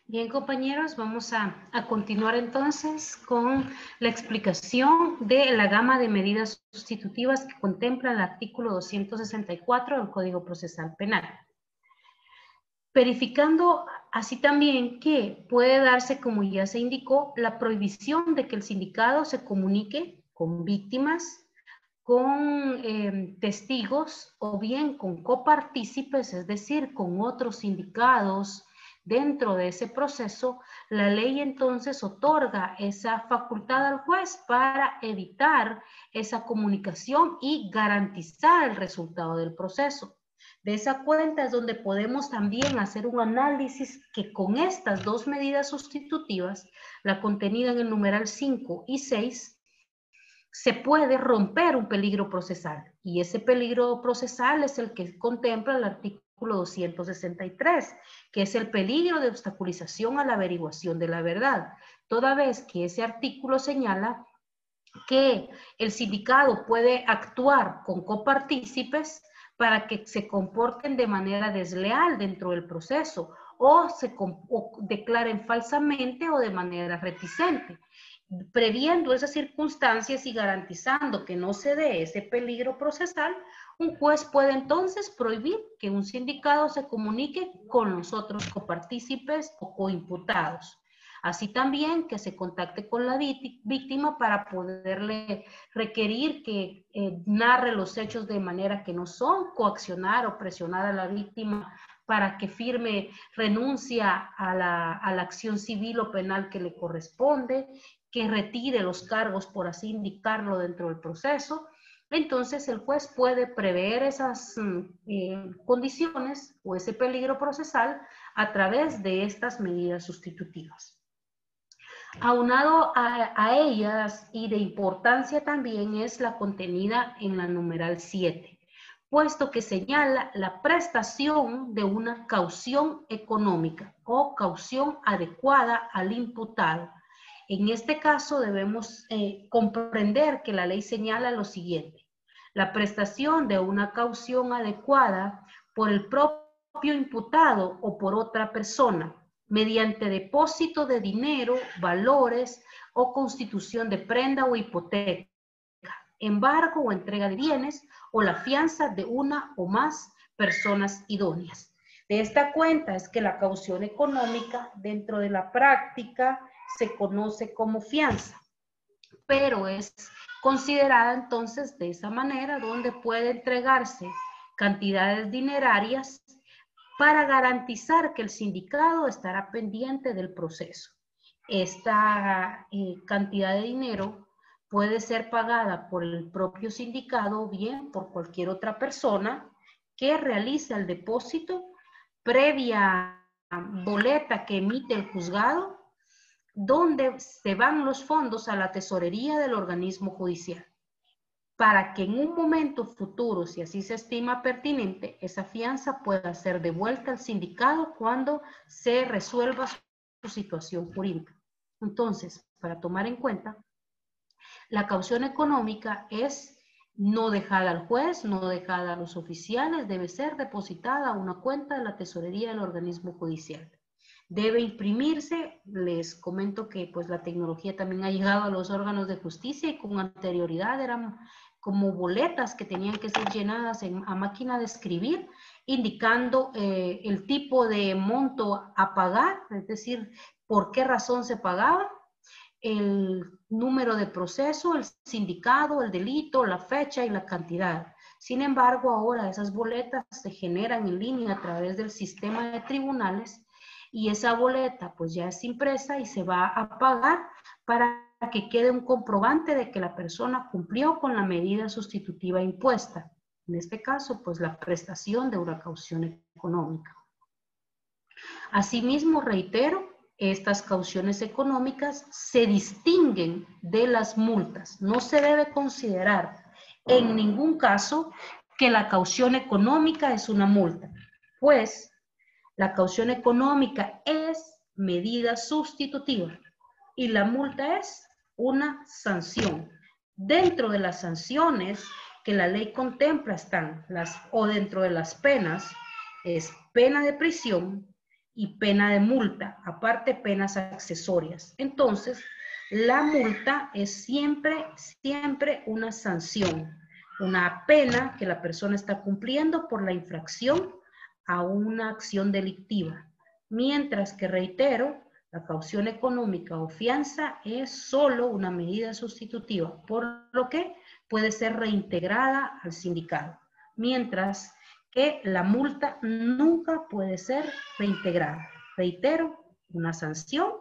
Bien, compañeros, vamos a continuar entonces con la explicación de la gama de medidas sustitutivas que contempla el artículo 264 del Código Procesal Penal. Verificando así también que puede darse, como ya se indicó, la prohibición de que el sindicado se comunique con víctimas, con testigos o bien con copartícipes, es decir, con otros sindicados dentro de ese proceso. La ley entonces otorga esa facultad al juez para evitar esa comunicación y garantizar el resultado del proceso. De esa cuenta es donde podemos también hacer un análisis que con estas dos medidas sustitutivas, la contenida en el numeral 5 y 6, se puede romper un peligro procesal. Y ese peligro procesal es el que contempla el artículo 263, que es el peligro de obstaculización a la averiguación de la verdad. Toda vez que ese artículo señala que el sindicado puede actuar con copartícipes para que se comporten de manera desleal dentro del proceso o declaren falsamente o de manera reticente. Previendo esas circunstancias y garantizando que no se dé ese peligro procesal, un juez puede entonces prohibir que un sindicado se comunique con los otros copartícipes o coimputados. Así también que se contacte con la víctima para poderle requerir que narre los hechos de manera que no son, coaccionar o presionar a la víctima para que firme renuncia a la acción civil o penal que le corresponde, que retire los cargos, por así indicarlo, dentro del proceso. Entonces el juez puede prever esas condiciones o ese peligro procesal a través de estas medidas sustitutivas. Aunado a ellas y de importancia también es la contenida en la numeral 7, puesto que señala la prestación de una caución económica o caución adecuada al imputado. En este caso debemos comprender que la ley señala lo siguiente: la prestación de una caución adecuada por el propio imputado o por otra persona, mediante depósito de dinero, valores o constitución de prenda o hipoteca, embargo o entrega de bienes o la fianza de una o más personas idóneas. De esta cuenta es que la caución económica dentro de la práctica se conoce como fianza, pero es considerada entonces de esa manera, donde puede entregarse cantidades dinerarias para garantizar que el sindicado estará pendiente del proceso. Esta cantidad de dinero puede ser pagada por el propio sindicado o bien por cualquier otra persona que realice el depósito previa boleta que emite el juzgado, donde se van los fondos a la tesorería del organismo judicial, para que en un momento futuro, si así se estima pertinente, esa fianza pueda ser devuelta al sindicado cuando se resuelva su situación jurídica. Entonces, para tomar en cuenta, la caución económica es no dejada al juez, no dejada a los oficiales, debe ser depositada a una cuenta de la tesorería del organismo judicial. Debe imprimirse. Les comento que pues la tecnología también ha llegado a los órganos de justicia y con anterioridad eran como boletas que tenían que ser llenadas a máquina de escribir, indicando el tipo de monto a pagar, es decir, por qué razón se pagaba, el número de proceso, el sindicado, el delito, la fecha y la cantidad. Sin embargo, ahora esas boletas se generan en línea a través del sistema de tribunales y esa boleta pues ya es impresa y se va a pagar para que quede un comprobante de que la persona cumplió con la medida sustitutiva impuesta. En este caso, pues la prestación de una caución económica. Asimismo, reitero, estas cauciones económicas se distinguen de las multas. No se debe considerar en ningún caso que la caución económica es una multa, pues la caución económica es medida sustitutiva y la multa es una sanción. Dentro de las sanciones que la ley contempla están o dentro de las penas es pena de prisión y pena de multa, aparte penas accesorias. Entonces, la multa es siempre una sanción, una pena que la persona está cumpliendo por la infracción a una acción delictiva. Mientras que, reitero, la caución económica o fianza es solo una medida sustitutiva, por lo que puede ser reintegrada al sindicato. Mientras que la multa nunca puede ser reintegrada. Reitero, una sanción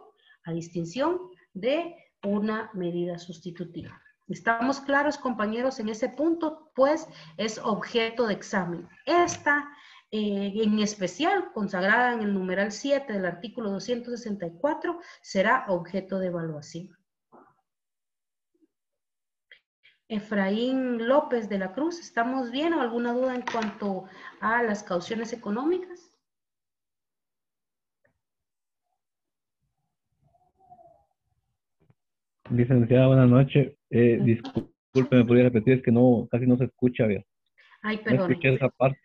a distinción de una medida sustitutiva. ¿Estamos claros, compañeros, en ese punto? Pues es objeto de examen. Esta, en especial, consagrada en el numeral 7 del artículo 264, será objeto de evaluación. Efraín López de la Cruz, ¿estamos bien o alguna duda en cuanto a las cauciones económicas? Licenciada, buenas noches. Disculpe, ¿me podría repetir? Es que no, casi no se escucha, ¿verdad? Ay, No perdón. escuché esa parte.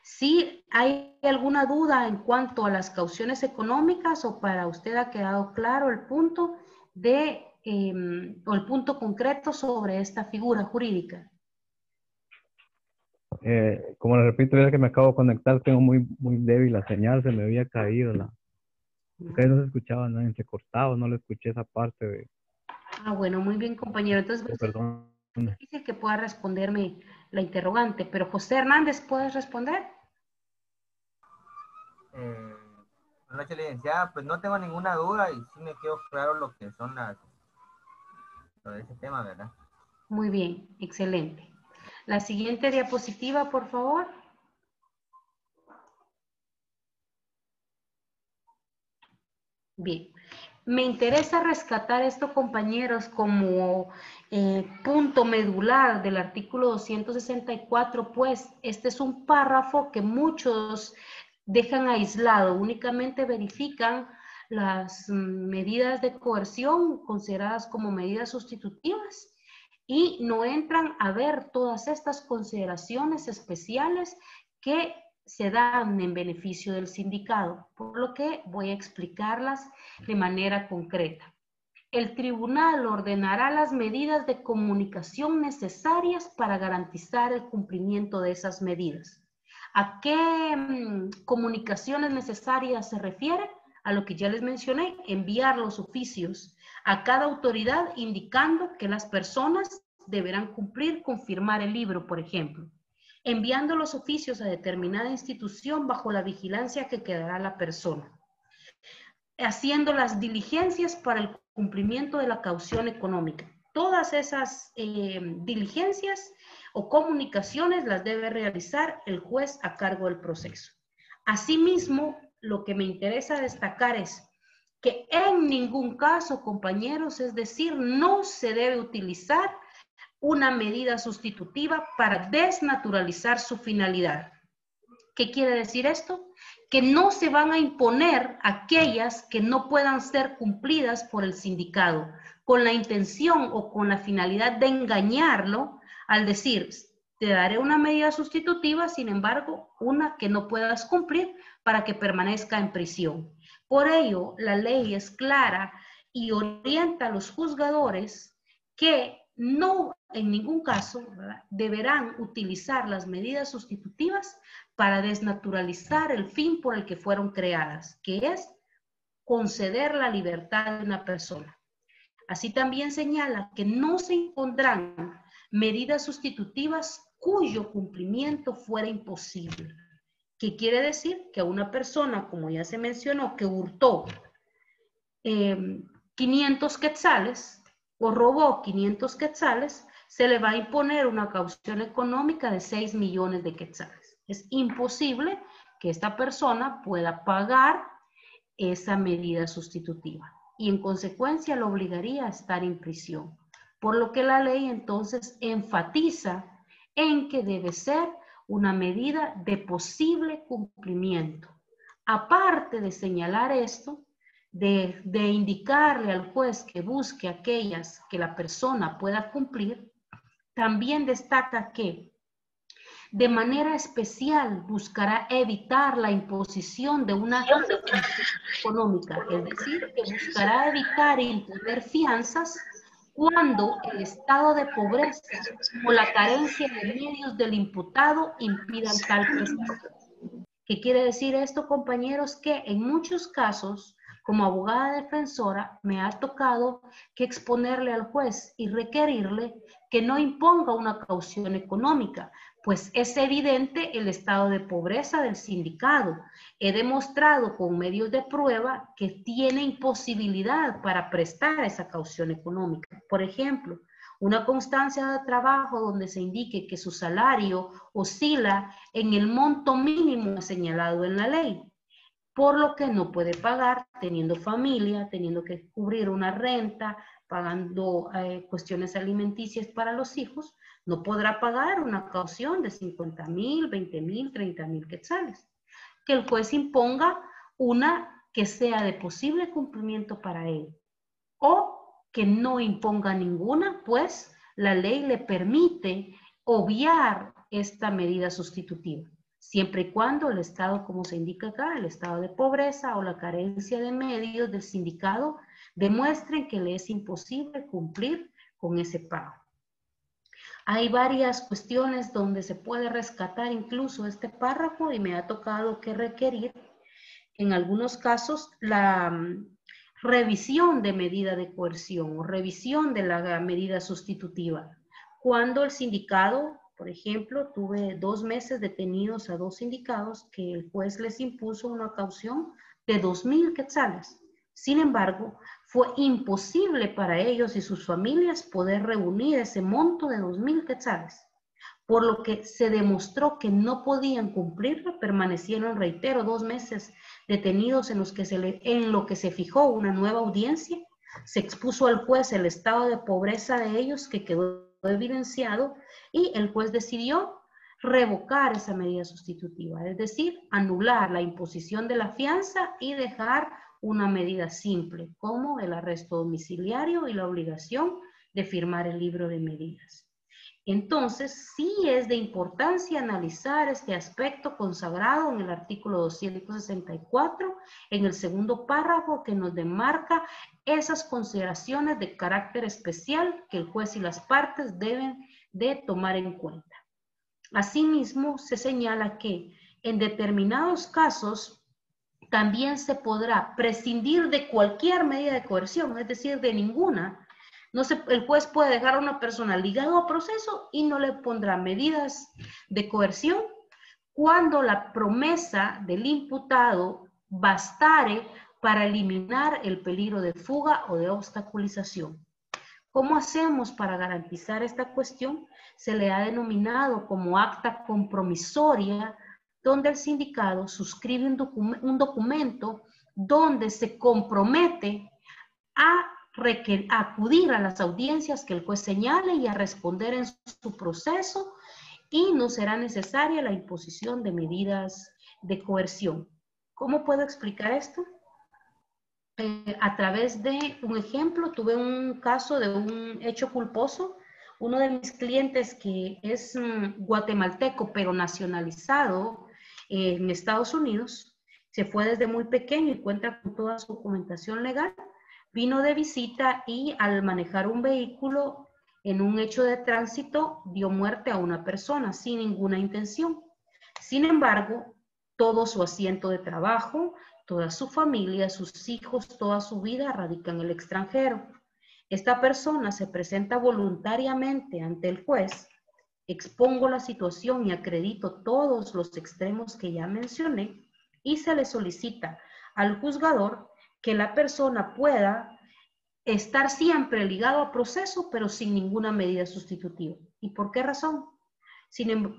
¿Sí hay alguna duda en cuanto a las cauciones económicas o para usted ha quedado claro el punto de, o el punto concreto sobre esta figura jurídica? Como le repito, ya que me acabo de conectar, tengo muy débil la señal, se me había caído casi no se escuchaba nada, se cortaba, no le escuché esa parte de, Ah, bueno, muy bien, compañero. Entonces, perdón. es difícil que pueda responderme la interrogante, pero José Hernández, ¿puedes responder? Buenas noches, licenciada. Pues no tengo ninguna duda y sí me quedó claro lo que son lo de ese tema, ¿verdad? Muy bien, excelente. La siguiente diapositiva, por favor. Bien. Me interesa rescatar esto, compañeros, como punto medular del artículo 264, pues este es un párrafo que muchos dejan aislado, únicamente verifican las medidas de coerción consideradas como medidas sustitutivas y no entran a ver todas estas consideraciones especiales que se dan en beneficio del sindicato, por lo que voy a explicarlas de manera concreta. El tribunal ordenará las medidas de comunicación necesarias para garantizar el cumplimiento de esas medidas. ¿A qué comunicaciones necesarias se refiere? A lo que ya les mencioné, enviar los oficios a cada autoridad indicando que las personas deberán cumplir con firmar el libro, por ejemplo, enviando los oficios a determinada institución bajo la vigilancia que quedará la persona, haciendo las diligencias para el cumplimiento de la caución económica. Todas esas diligencias o comunicaciones las debe realizar el juez a cargo del proceso. Asimismo, lo que me interesa destacar es que en ningún caso, compañeros, es decir, no se debe utilizar una medida sustitutiva para desnaturalizar su finalidad. ¿Qué quiere decir esto? Que no se van a imponer aquellas que no puedan ser cumplidas por el sindicato, con la intención o con la finalidad de engañarlo al decir, te daré una medida sustitutiva, sin embargo, una que no puedas cumplir para que permanezca en prisión. Por ello, la ley es clara y orienta a los juzgadores que no, en ningún caso, ¿verdad?, deberán utilizar las medidas sustitutivas para desnaturalizar el fin por el que fueron creadas, que es conceder la libertad de una persona. Así también señala que no se impondrán medidas sustitutivas cuyo cumplimiento fuera imposible. ¿Qué quiere decir? Que a una persona, como ya se mencionó, que hurtó 500 quetzales o robó 500 quetzales, se le va a imponer una caución económica de 6 millones de quetzales. Es imposible que esta persona pueda pagar esa medida sustitutiva y en consecuencia lo obligaría a estar en prisión. Por lo que la ley entonces enfatiza en que debe ser una medida de posible cumplimiento. Aparte de señalar esto, de indicarle al juez que busque aquellas que la persona pueda cumplir, también destaca que de manera especial buscará evitar la imposición de una sanción económica, es decir, que buscará evitar imponer fianzas cuando el estado de pobreza o la carencia de medios del imputado impidan tal prestación. ¿Qué quiere decir esto, compañeros? Que en muchos casos, como abogada defensora, me ha tocado que exponerle al juez y requerirle que no imponga una caución económica, pues es evidente el estado de pobreza del sindicado. He demostrado con medios de prueba que tiene imposibilidad para prestar esa caución económica. Por ejemplo, una constancia de trabajo donde se indique que su salario oscila en el monto mínimo señalado en la ley, por lo que no puede pagar teniendo familia, teniendo que cubrir una renta, pagando cuestiones alimenticias para los hijos, no podrá pagar una caución de 50,000, 20,000, 30,000 quetzales. Que el juez imponga una que sea de posible cumplimiento para él, o que no imponga ninguna, pues la ley le permite obviar esta medida sustitutiva, siempre y cuando el estado, como se indica acá, el estado de pobreza o la carencia de medios del sindicado demuestren que le es imposible cumplir con ese pago. Hay varias cuestiones donde se puede rescatar incluso este párrafo y me ha tocado que requerir en algunos casos la revisión de medida de coerción o revisión de la medida sustitutiva. Cuando el sindicado, por ejemplo, tuve 2 meses detenidos a 2 sindicados que el juez les impuso una caución de 2,000 quetzales. Sin embargo, fue imposible para ellos y sus familias poder reunir ese monto de 2,000 quetzales. Por lo que se demostró que no podían cumplirlo, permanecieron, reitero, 2 meses detenidos en lo que se fijó una nueva audiencia. Se expuso al juez el estado de pobreza de ellos que quedó evidenciado y el juez decidió revocar esa medida sustitutiva, es decir, anular la imposición de la fianza y dejar una medida simple como el arresto domiciliario y la obligación de firmar el libro de medidas. Entonces, sí es de importancia analizar este aspecto consagrado en el artículo 264, en el segundo párrafo que nos demarca esas consideraciones de carácter especial que el juez y las partes deben de tomar en cuenta. Asimismo, se señala que en determinados casos también se podrá prescindir de cualquier medida de coerción, es decir, de ninguna. El juez puede dejar a una persona ligada a proceso y no le pondrá medidas de coerción cuando la promesa del imputado bastare para eliminar el peligro de fuga o de obstaculización. ¿Cómo hacemos para garantizar esta cuestión? Se le ha denominado como acta compromisoria, donde el sindicado suscribe un documento donde se compromete a acudir a las audiencias que el juez señale y a responder en su proceso, y no será necesaria la imposición de medidas de coerción. ¿Cómo puedo explicar esto? A través de un ejemplo, tuve un caso de un hecho culposo. Uno de mis clientes que es guatemalteco pero nacionalizado en Estados Unidos, se fue desde muy pequeño y cuenta con toda su documentación legal. Vino de visita y al manejar un vehículo en un hecho de tránsito dio muerte a una persona sin ninguna intención. Sin embargo, todo su asiento de trabajo, toda su familia, sus hijos, toda su vida radica en el extranjero. Esta persona se presenta voluntariamente ante el juez, expongo la situación y acredito todos los extremos que ya mencioné y se le solicita al juzgador que la persona pueda estar siempre ligado a proceso, pero sin ninguna medida sustitutiva. ¿Y por qué razón?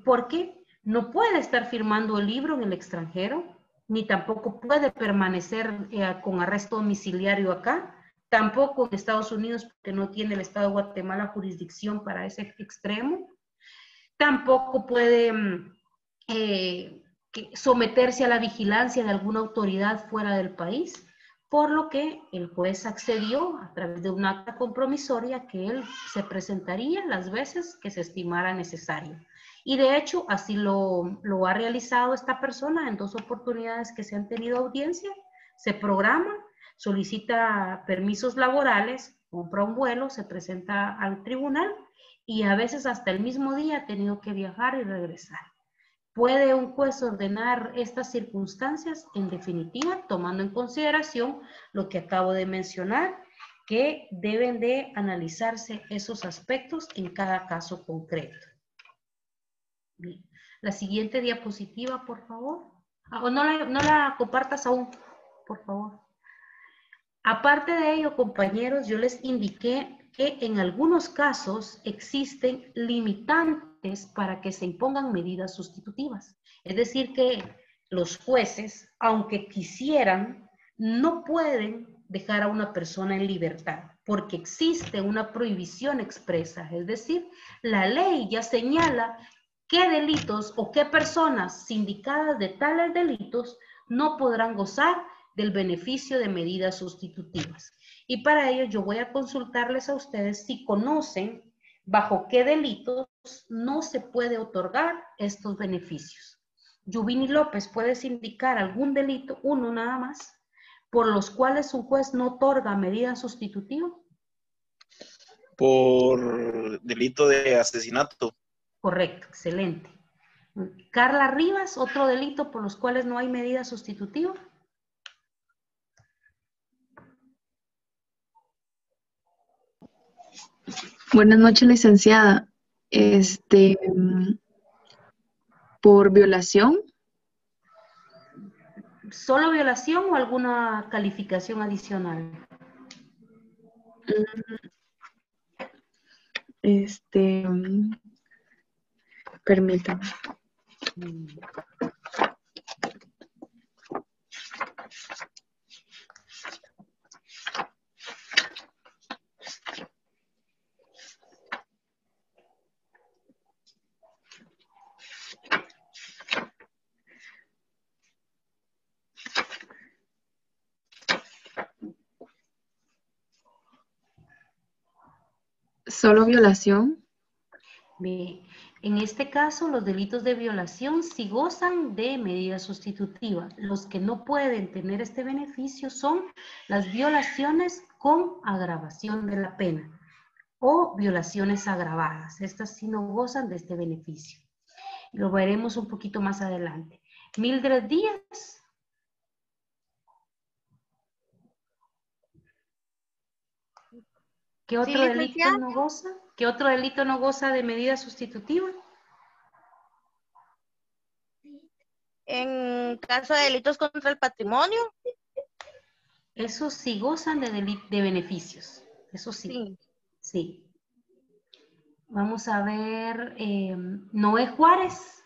Porque no puede estar firmando el libro en el extranjero, ni tampoco puede permanecer con arresto domiciliario acá, tampoco en Estados Unidos, porque no tiene el Estado de Guatemala jurisdicción para ese extremo, tampoco puede someterse a la vigilancia de alguna autoridad fuera del país, por lo que el juez accedió a través de un acta compromisoria que él se presentaría las veces que se estimara necesario. Y de hecho, así lo ha realizado esta persona en 2 oportunidades que se han tenido audiencia. Se programa, solicita permisos laborales, compra un vuelo, se presenta al tribunal y a veces hasta el mismo día ha tenido que viajar y regresar. ¿Puede un juez ordenar estas circunstancias? En definitiva, tomando en consideración lo que acabo de mencionar, que deben de analizarse esos aspectos en cada caso concreto. Bien. La siguiente diapositiva, por favor. O no la compartas aún, por favor. Aparte de ello, compañeros, yo les indiqué que en algunos casos existen limitantes para que se impongan medidas sustitutivas. Es decir, que los jueces, aunque quisieran, no pueden dejar a una persona en libertad, porque existe una prohibición expresa. Es decir, la ley ya señala qué delitos o qué personas sindicadas de tales delitos no podrán gozar del beneficio de medidas sustitutivas. Y para ello yo voy a consultarles a ustedes si conocen bajo qué delitos no se puede otorgar estos beneficios. Yuvini López, ¿puedes indicar algún delito, uno nada más, por los cuales un juez no otorga medida sustitutiva? Por delito de asesinato. Correcto, excelente. Carla Rivas, otro delito por los cuales no hay medida sustitutiva. Buenas noches, licenciada. Por violación. ¿Solo violación o alguna calificación adicional? Permítame. ¿Solo violación? Bien. En este caso, los delitos de violación sí gozan de medida sustitutiva. Los que no pueden tener este beneficio son las violaciones con agravación de la pena o violaciones agravadas. Estas sí no gozan de este beneficio. Lo veremos un poquito más adelante. Mildred Díaz. ¿Qué otro delito no goza? ¿Qué otro delito no goza de medida sustitutiva? En caso de delitos contra el patrimonio. Esos sí gozan de beneficios. Eso sí. Sí. Vamos a ver. Noé Juárez.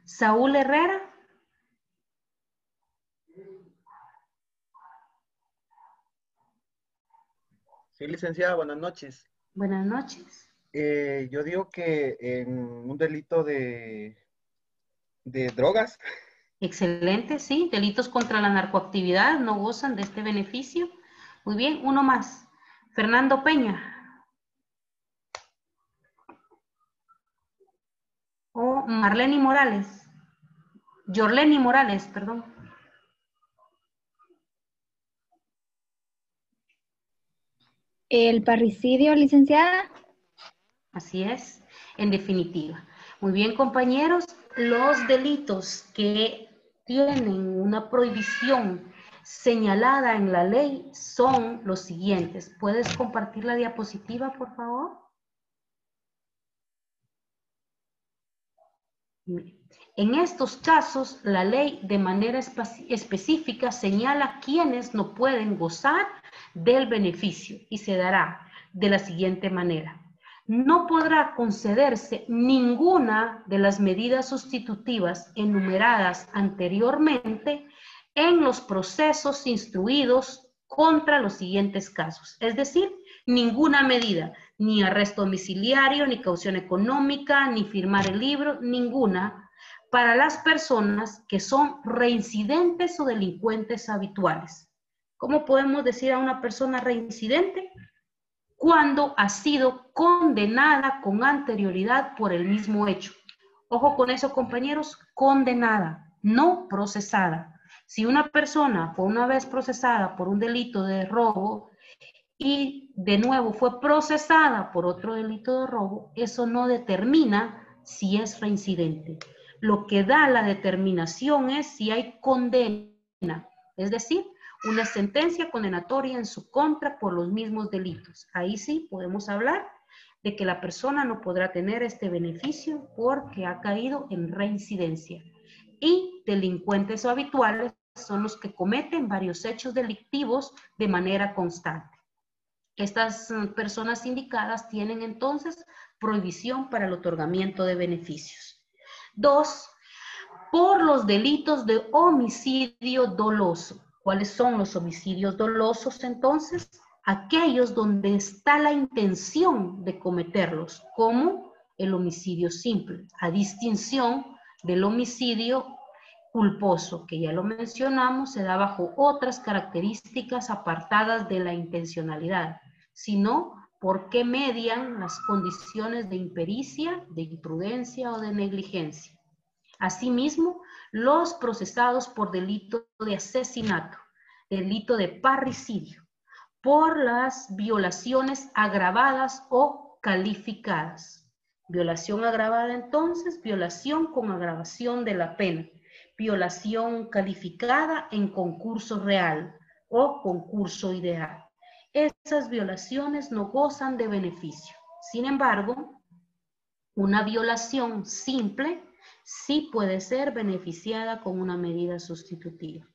Saúl Herrera. Sí, licenciada, buenas noches. Buenas noches. Yo digo que en un delito de drogas. Excelente, sí. Delitos contra la narcoactividad no gozan de este beneficio. Muy bien, uno más. Fernando Peña. O Marlene Morales. Yorleni Morales, perdón. El parricidio, licenciada. Así es, en definitiva. Muy bien, compañeros, los delitos que tienen una prohibición señalada en la ley son los siguientes. ¿Puedes compartir la diapositiva, por favor? En estos casos, la ley de manera específica señala quiénes no pueden gozar del beneficio y se dará de la siguiente manera. No podrá concederse ninguna de las medidas sustitutivas enumeradas anteriormente en los procesos instruidos contra los siguientes casos. Es decir, ninguna medida, ni arresto domiciliario, ni caución económica, ni firmar el libro, ninguna para las personas que son reincidentes o delincuentes habituales. ¿Cómo podemos decir a una persona reincidente? Cuando ha sido condenada con anterioridad por el mismo hecho. Ojo con eso, compañeros, condenada, no procesada. Si una persona fue una vez procesada por un delito de robo y de nuevo fue procesada por otro delito de robo, eso no determina si es reincidente. Lo que da la determinación es si hay condena, es decir, una sentencia condenatoria en su contra por los mismos delitos. Ahí sí podemos hablar de que la persona no podrá tener este beneficio porque ha caído en reincidencia. Y delincuentes o habituales son los que cometen varios hechos delictivos de manera constante. Estas personas indicadas tienen entonces prohibición para el otorgamiento de beneficios. 2. Por los delitos de homicidio doloso. ¿Cuáles son los homicidios dolosos entonces? Aquellos donde está la intención de cometerlos, como el homicidio simple, a distinción del homicidio culposo, que ya lo mencionamos, se da bajo otras características apartadas de la intencionalidad, sino porque median las condiciones de impericia, de imprudencia o de negligencia. Asimismo, los procesados por delito de asesinato, delito de parricidio, por las violaciones agravadas o calificadas. Violación agravada entonces, violación con agravación de la pena. Violación calificada en concurso real o concurso ideal. Esas violaciones no gozan de beneficio. Sin embargo, una violación simple sí puede ser beneficiada con una medida sustitutiva.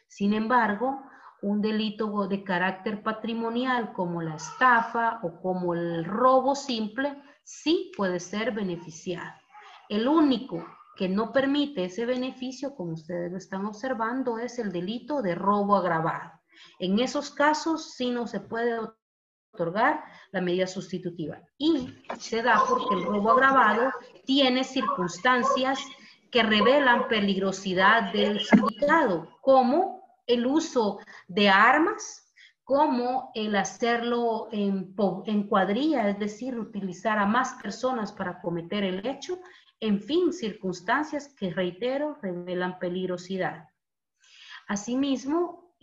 Sin embargo, un delito de carácter patrimonial como la estafa o como el robo simple sí puede ser beneficiado. El único que no permite ese beneficio, como ustedes lo están observando, es el delito de robo agravado. En esos casos sí no se puede otorgar la medida sustitutiva. Y se da porque el robo agravado tiene circunstancias que revelan peligrosidad del sindicado, como el uso de armas, como el hacerlo en cuadrilla, es decir, utilizar a más personas para cometer el hecho. En fin, circunstancias que, reitero, revelan peligrosidad. Asimismo,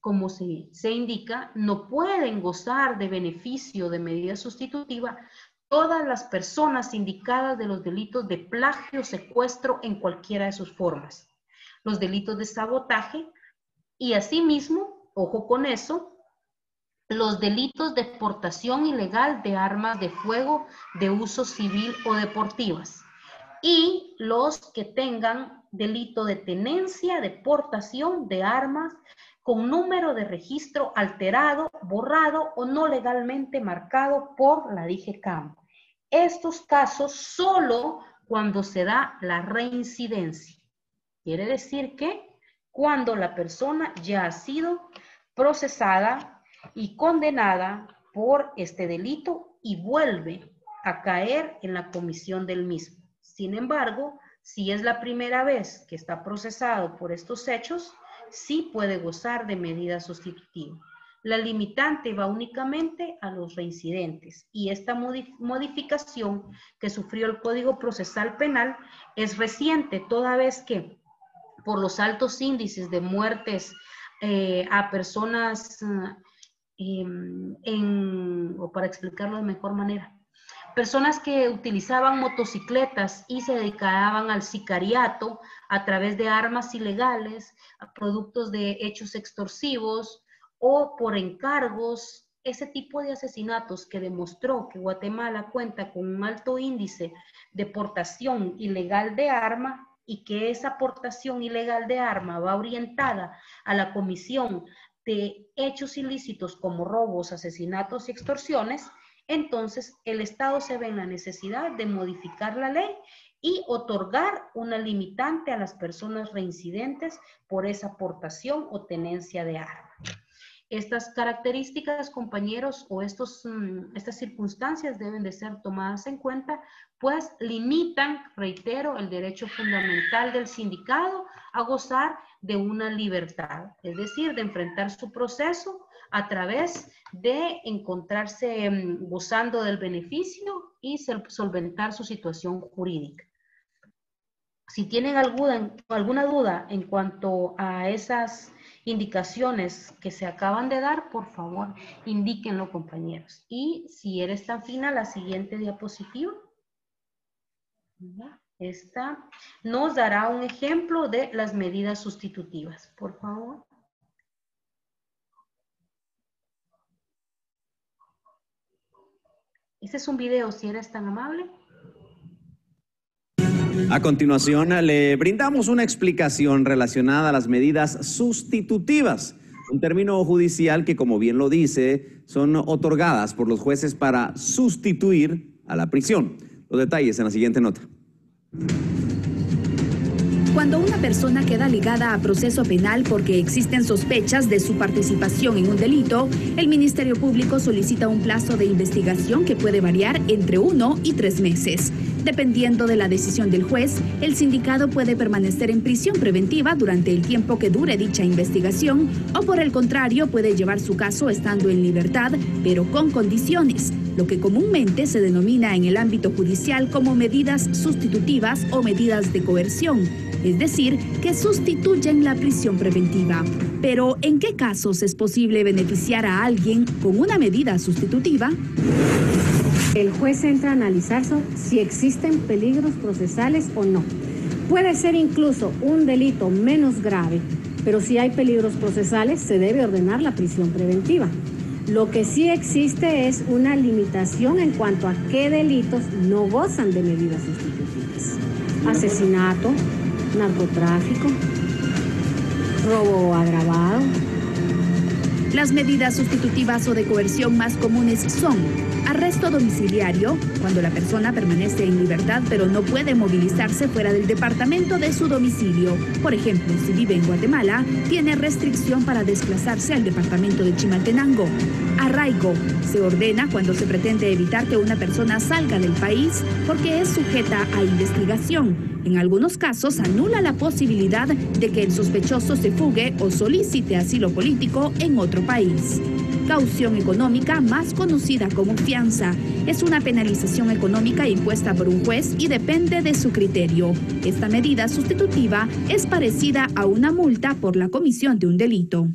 como se indica, no pueden gozar de beneficio de medida sustitutiva todas las personas indicadas de los delitos de plagio o secuestro en cualquiera de sus formas. Los delitos de sabotaje y asimismo, ojo con eso, los delitos de portación ilegal de armas de fuego de uso civil o deportivas. Y los que tengan delito de tenencia, de portación de armas con número de registro alterado, borrado o no legalmente marcado por la DIGECAM. Estos casos solo cuando se da la reincidencia. Quiere decir que cuando la persona ya ha sido procesada y condenada por este delito y vuelve a caer en la comisión del mismo. Sin embargo, si es la primera vez que está procesado por estos hechos, sí puede gozar de medida sustitutiva. La limitante va únicamente a los reincidentes y esta modificación que sufrió el Código Procesal Penal es reciente, toda vez que por los altos índices de muertes a personas, o para explicarlo de mejor manera, personas que utilizaban motocicletas y se dedicaban al sicariato a través de armas ilegales, a productos de hechos extorsivos o por encargos, ese tipo de asesinatos que demostró que Guatemala cuenta con un alto índice de portación ilegal de arma y que esa portación ilegal de arma va orientada a la comisión de hechos ilícitos como robos, asesinatos y extorsiones. Entonces, el Estado se ve en la necesidad de modificar la ley y otorgar una limitante a las personas reincidentes por esa portación o tenencia de arma. Estas características, compañeros, o estas circunstancias deben de ser tomadas en cuenta, pues limitan, reitero, el derecho fundamental del sindicado a gozar de una libertad, es decir, de enfrentar su proceso a través de encontrarse gozando del beneficio y solventar su situación jurídica. Si tienen alguna duda en cuanto a esas indicaciones que se acaban de dar, por favor, indíquenlo, compañeros. Y si eres tan fina, la siguiente diapositiva. Esta nos dará un ejemplo de las medidas sustitutivas, por favor. Este es un video, si eres tan amable. A continuación, le brindamos una explicación relacionada a las medidas sustitutivas, un término judicial que, como bien lo dice, son otorgadas por los jueces para sustituir a la prisión. Los detalles en la siguiente nota. Cuando una persona queda ligada a proceso penal porque existen sospechas de su participación en un delito, el Ministerio Público solicita un plazo de investigación que puede variar entre 1 y 3 meses. Dependiendo de la decisión del juez, el sindicado puede permanecer en prisión preventiva durante el tiempo que dure dicha investigación o, por el contrario, puede llevar su caso estando en libertad, pero con condiciones, lo que comúnmente se denomina en el ámbito judicial como medidas sustitutivas o medidas de coerción, es decir, que sustituyen la prisión preventiva. Pero, ¿en qué casos es posible beneficiar a alguien con una medida sustitutiva? El juez entra a analizar si existen peligros procesales o no. Puede ser incluso un delito menos grave, pero si hay peligros procesales se debe ordenar la prisión preventiva. Lo que sí existe es una limitación en cuanto a qué delitos no gozan de medidas sustitutivas. Asesinato, narcotráfico, robo agravado. Las medidas sustitutivas o de coerción más comunes son arresto domiciliario, cuando la persona permanece en libertad pero no puede movilizarse fuera del departamento de su domicilio. Por ejemplo, si vive en Guatemala, tiene restricción para desplazarse al departamento de Chimaltenango. Arraigo se ordena cuando se pretende evitar que una persona salga del país porque es sujeta a investigación. En algunos casos anula la posibilidad de que el sospechoso se fugue o solicite asilo político en otro país. Caución económica, más conocida como fianza, es una penalización económica impuesta por un juez y depende de su criterio. Esta medida sustitutiva es parecida a una multa por la comisión de un delito.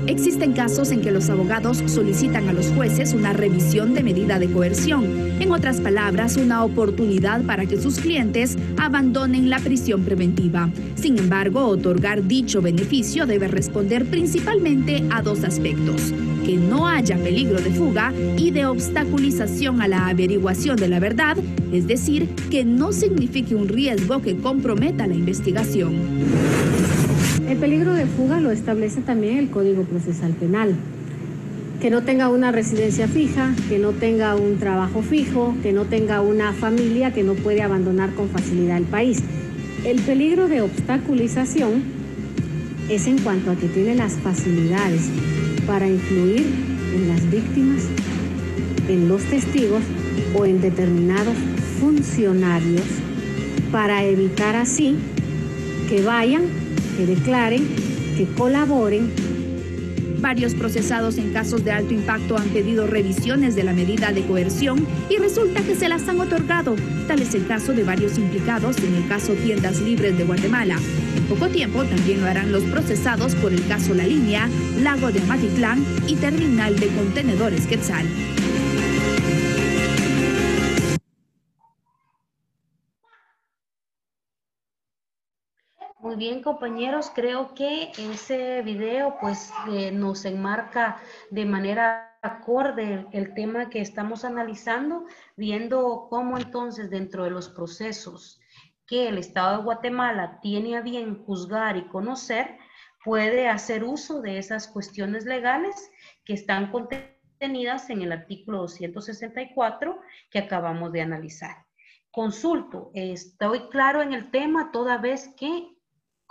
Existen casos en que los abogados solicitan a los jueces una revisión de medida de coerción, en otras palabras, una oportunidad para que sus clientes abandonen la prisión preventiva. Sin embargo, otorgar dicho beneficio debe responder principalmente a 2 aspectos: que no haya peligro de fuga y de obstaculización a la averiguación de la verdad, es decir, que no signifique un riesgo que comprometa la investigación. El peligro de fuga lo establece también el Código Procesal Penal. Que no tenga una residencia fija, que no tenga un trabajo fijo, que no tenga una familia, que no puede abandonar con facilidad el país. El peligro de obstaculización es en cuanto a que tiene las facilidades para influir en las víctimas, en los testigos o en determinados funcionarios para evitar así que vayan, que declaren, que colaboren. Varios procesados en casos de alto impacto han pedido revisiones de la medida de coerción y resulta que se las han otorgado. Tal es el caso de varios implicados en el caso Tiendas Libres de Guatemala. En poco tiempo también lo harán los procesados por el caso La Línea, Lago de Amatitlán y Terminal de Contenedores Quetzal. Muy bien, compañeros, creo que ese video pues nos enmarca de manera acorde el tema que estamos analizando, viendo cómo entonces dentro de los procesos que el Estado de Guatemala tiene a bien juzgar y conocer, puede hacer uso de esas cuestiones legales que están contenidas en el artículo 264 que acabamos de analizar. Consulto, estoy claro en el tema toda vez que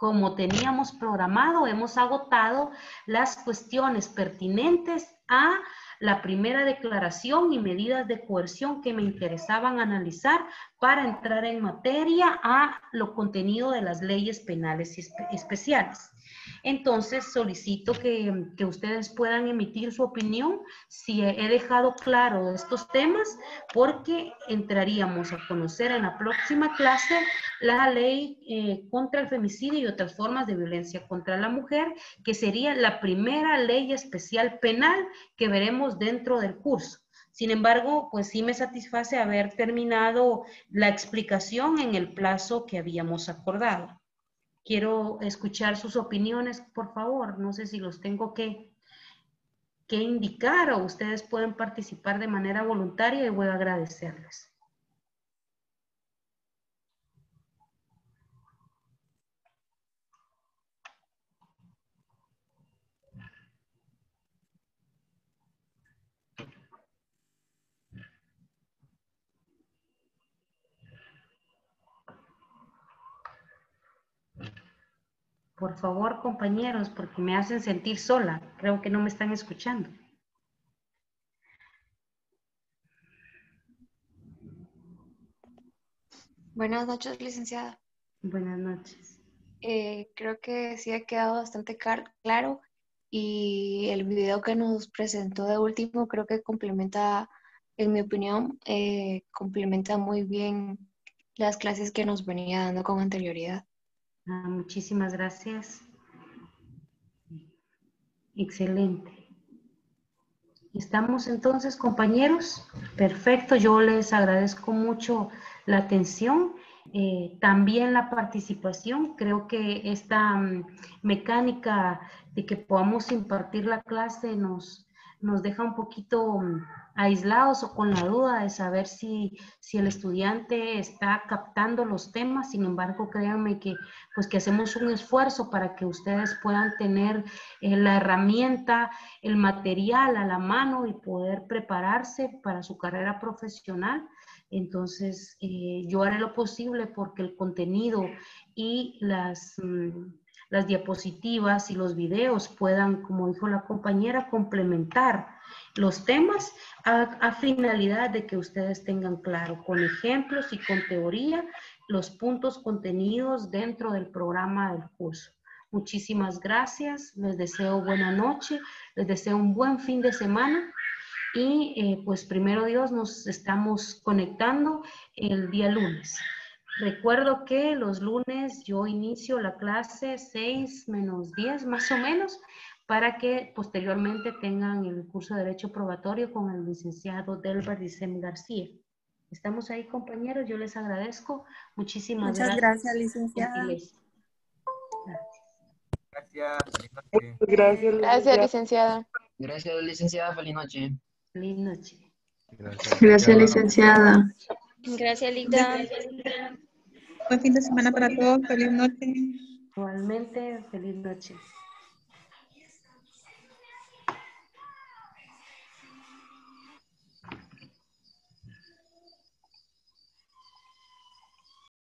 como teníamos programado, hemos agotado las cuestiones pertinentes a la primera declaración y medidas de coerción que me interesaban analizar para entrar en materia a lo contenido de las leyes penales especiales. Entonces, solicito que ustedes puedan emitir su opinión si he dejado claro estos temas, porque entraríamos a conocer en la próxima clase la ley contra el femicidio y otras formas de violencia contra la mujer, que sería la primera ley especial penal que veremos dentro del curso. Sin embargo, pues sí me satisface haber terminado la explicación en el plazo que habíamos acordado. Quiero escuchar sus opiniones, por favor. No sé si los tengo que indicar o ustedes pueden participar de manera voluntaria y voy a agradecerles. Por favor, compañeros, porque me hacen sentir sola. Creo que no me están escuchando. Buenas noches, licenciada. Buenas noches. Creo que sí ha quedado bastante claro y el video que nos presentó de último creo que complementa, en mi opinión, complementa muy bien las clases que nos venía dando con anterioridad. Muchísimas gracias. Excelente. ¿Estamos entonces, compañeros? Perfecto, yo les agradezco mucho la atención, también la participación. Creo que esta mecánica de que podamos impartir la clase nos deja un poquito aislados o con la duda de saber si el estudiante está captando los temas. Sin embargo, créanme que hacemos un esfuerzo para que ustedes puedan tener la herramienta, el material a la mano y poder prepararse para su carrera profesional. Entonces, yo haré lo posible porque el contenido y las diapositivas y los videos puedan, como dijo la compañera, complementar los temas a finalidad de que ustedes tengan claro, con ejemplos y con teoría, los puntos contenidos dentro del programa del curso. Muchísimas gracias, les deseo buena noche, les deseo un buen fin de semana y pues primero Dios nos estamos conectando el día lunes. Recuerdo que los lunes yo inicio la clase 6 menos 10 más o menos, para que posteriormente tengan el curso de Derecho Probatorio con el licenciado Delbert Dicem García. ¿Estamos ahí, compañeros? Yo les agradezco. Muchísimas gracias. Muchas gracias, licenciada. Gracias. Gracias. Gracias, licenciada. Gracias, licenciada. Feliz noche. Feliz noche. Gracias, licenciada. Gracias, Lita. Buen fin de semana para todos. Feliz noche. Igualmente, feliz noche.